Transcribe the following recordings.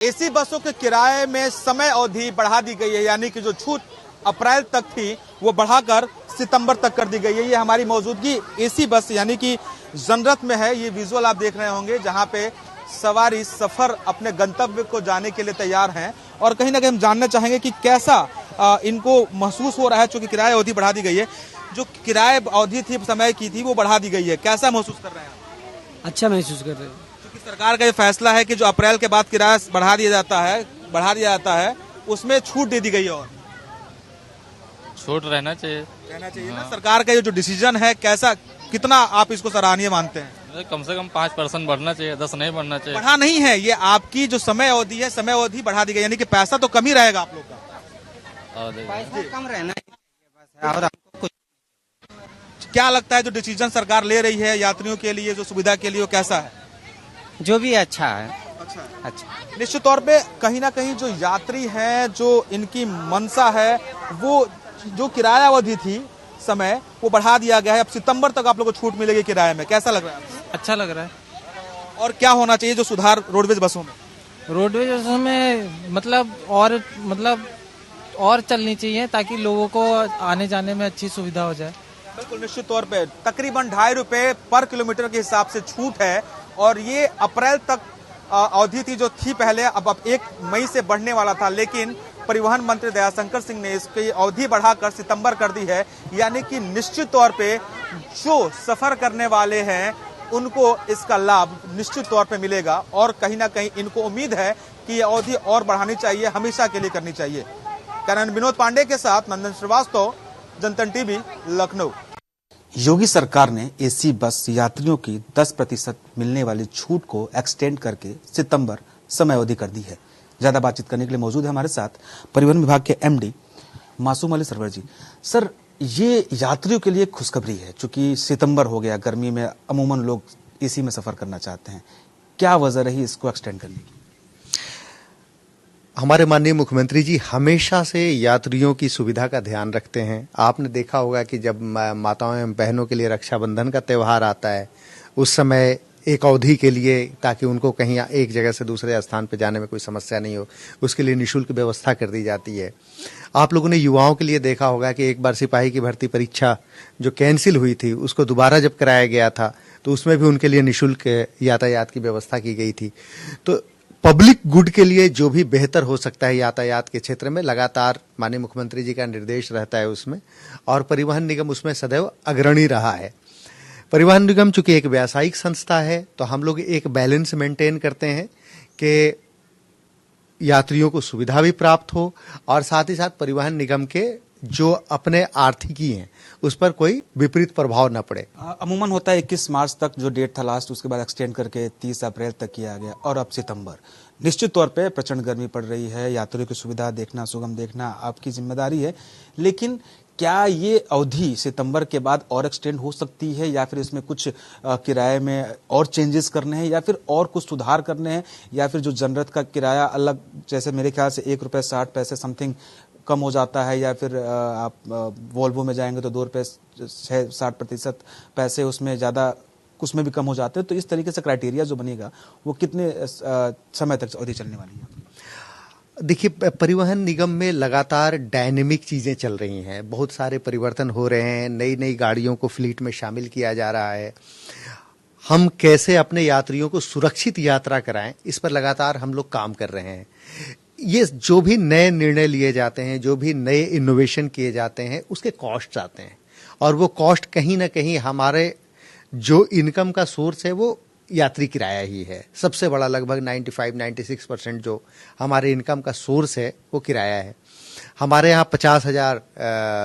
AC बसों के किराए में समय अवधि बढ़ा दी गई है, यानी कि जो छूट अप्रैल तक थी वो बढ़ाकर सितंबर तक कर दी गई है। ये हमारी मौजूदगी एसी बस यानी कि जनरत में है। ये विजुअल आप देख रहे होंगे जहां पे सवारी सफर अपने गंतव्य को जाने के लिए तैयार हैं और कहीं ना कहीं हम जानना चाहेंगे कि कैसा इनको महसूस हो रहा है। चूंकि किराए अवधि बढ़ा दी गई है, जो किराए अवधि थी समय की थी वो बढ़ा दी गई है, कैसा महसूस कर रहे हैं? अच्छा महसूस कर रहे हैं। क्योंकि सरकार का ये फैसला है कि जो अप्रैल के बाद किराया बढ़ा दिया जाता है उसमें छूट दे दी गई है और छूट रहना चाहिए ना। सरकार का ये जो डिसीजन है कैसा, कितना आप इसको सराहनीय मानते हैं? कम से कम 5% बढ़ना चाहिए, 10 नहीं बढ़ना चाहिए। बढ़ा नहीं है, ये आपकी जो समय अवधि है समय अवधि बढ़ा दी गई, यानी कि पैसा तो कम ही रहेगा आप लोग का। पैसा कम रहना है और हमको कुछ क्या लगता है जो डिसीजन सरकार ले रही है यात्रियों के लिए, जो सुविधा के लिए, वो कैसा है? जो भी अच्छा है। अच्छा निश्चित तौर पे कहीं ना कहीं जो यात्री हैं, जो इनकी मनसा है, वो जो किराया अवधि थी समय वो बढ़ा दिया गया है। अब सितंबर तक आप लोगों को छूट मिलेगी किराए में, कैसा लग रहा है? अच्छा लग रहा है। और क्या होना चाहिए जो सुधार रोडवेज बसों में? रोडवेज बसों में मतलब और चलनी चाहिए ताकि लोगों को आने जाने में अच्छी सुविधा हो जाए। बिल्कुल, निश्चित तौर पे तकरीबन 2.5 रुपए पर किलोमीटर के हिसाब से छूट है और ये अप्रैल तक अवधि थी जो थी पहले। अब 1 मई से बढ़ने वाला था, लेकिन परिवहन मंत्री दयाशंकर सिंह ने इसकी अवधि बढ़ाकर सितंबर कर दी है। यानी कि निश्चित तौर पे जो सफर करने वाले हैं उनको इसका लाभ निश्चित तौर पे मिलेगा और कहीं ना कहीं इनको उम्मीद है कि ये अवधि और बढ़ानी चाहिए, हमेशा के लिए करनी चाहिए। कैमरामैन विनोद पांडे के साथ नंदन श्रीवास्तव, जनतन टीवी, लखनऊ। योगी सरकार ने एसी बस यात्रियों की 10% मिलने वाली छूट को एक्सटेंड करके सितंबर समय अवधि कर दी है। ज्यादा बातचीत करने के लिए मौजूद है हमारे साथ परिवहन विभाग के एमडी मासूम अली सरवर जी। सर, ये यात्रियों के लिए खुशखबरी है, चूंकि सितंबर हो गया, गर्मी में अमूमन लोग एसी में सफर करना चाहते हैं, क्या वजह रही इसको एक्सटेंड करने की? हमारे माननीय मुख्यमंत्री जी हमेशा से यात्रियों की सुविधा का ध्यान रखते हैं। आपने देखा होगा कि जब माताओं एवं बहनों के लिए रक्षाबंधन का त्यौहार आता है उस समय एक अवधि के लिए, ताकि उनको कहीं एक जगह से दूसरे स्थान पर जाने में कोई समस्या नहीं हो, उसके लिए निःशुल्क व्यवस्था कर दी जाती है। आप लोगों ने युवाओं के लिए देखा होगा कि एक बार सिपाही की भर्ती परीक्षा जो कैंसिल हुई थी उसको दोबारा जब कराया गया था तो उसमें भी उनके लिए निःशुल्क यातायात की व्यवस्था की गई थी। तो पब्लिक गुड के लिए जो भी बेहतर हो सकता है यातायात के क्षेत्र में, लगातार माननीय मुख्यमंत्री जी का निर्देश रहता है उसमें, और परिवहन निगम उसमें सदैव अग्रणी रहा है। परिवहन निगम चूंकि एक व्यावसायिक संस्था है तो हम लोग एक बैलेंस मेंटेन करते हैं कि यात्रियों को सुविधा भी प्राप्त हो और साथ ही साथ परिवहन निगम के जो अपने आर्थिकी हैं उस पर कोई विपरीत प्रभाव न पड़े। अमूमन होता है 21 मार्च तक जो डेट था लास्ट, उसके बाद एक्सटेंड करके 30 अप्रैल तक किया गया और अब सितंबर। निश्चित तौर पे प्रचंड गर्मी पड़ रही है, यात्रियों की सुविधा देखना, सुगम देखना आपकी जिम्मेदारी है, लेकिन क्या ये अवधि सितंबर के बाद और एक्सटेंड हो सकती है या फिर इसमें कुछ किराए में और चेंजेस करने हैं या फिर और कुछ सुधार करने हैं, या फिर जो जनरत का किराया अलग, जैसे मेरे ख्याल से 1 रुपये 60 पैसे समथिंग कम हो जाता है, या फिर आप वोल्वो में जाएंगे तो 2 रुपये 60% पैसे उसमें ज़्यादा उसमें भी कम हो जाते हैं। तो इस तरीके से क्राइटेरिया जो बनेगा वो कितने समय तक अवधि चलने वाली है? देखिए, परिवहन निगम में लगातार डायनेमिक चीज़ें चल रही हैं, बहुत सारे परिवर्तन हो रहे हैं, नई नई गाड़ियों को फ्लीट में शामिल किया जा रहा है। हम कैसे अपने यात्रियों को सुरक्षित यात्रा कराएं, इस पर लगातार हम लोग काम कर रहे हैं। ये जो भी नए निर्णय लिए जाते हैं, जो भी नए इनोवेशन किए जाते हैं, उसके कॉस्ट आते हैं और वो कॉस्ट कहीं ना कहीं हमारे जो इनकम का सोर्स है वो यात्री किराया ही है। सबसे बड़ा लगभग 95-96% जो हमारे इनकम का सोर्स है वो किराया है। हमारे यहाँ 50,000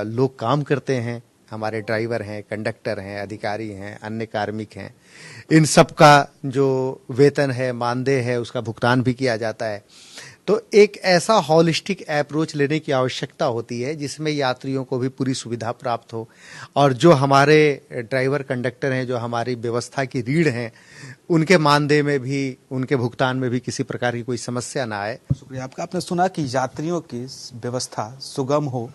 लोग काम करते हैं, हमारे ड्राइवर हैं, कंडक्टर हैं, अधिकारी हैं, अन्य कार्मिक हैं। इन सब का जो वेतन है, मानदेय है, उसका भुगतान भी किया जाता है। तो एक ऐसा हॉलिस्टिक अप्रोच लेने की आवश्यकता होती है जिसमें यात्रियों को भी पूरी सुविधा प्राप्त हो और जो हमारे ड्राइवर कंडक्टर हैं, जो हमारी व्यवस्था की रीढ़ हैं, उनके मानदेय में भी, उनके भुगतान में भी किसी प्रकार की कोई समस्या ना आए। शुक्रिया आपका। आपने सुना कि यात्रियों की व्यवस्था सुगम हो,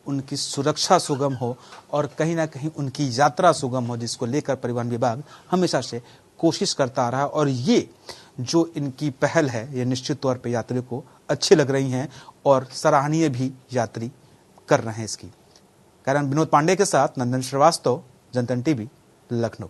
उनकी सुरक्षा सुगम हो और कहीं ना कहीं उनकी यात्रा सुगम हो, जिसको लेकर परिवहन विभाग हमेशा से कोशिश करता रहा। और ये जो इनकी पहल है ये निश्चित तौर पे यात्रियों को अच्छी लग रही हैं और सराहनीय भी यात्री कर रहे हैं इसकी। कैमरामैन विनोद पांडे के साथ नंदन श्रीवास्तव, जनतन टीवी, लखनऊ।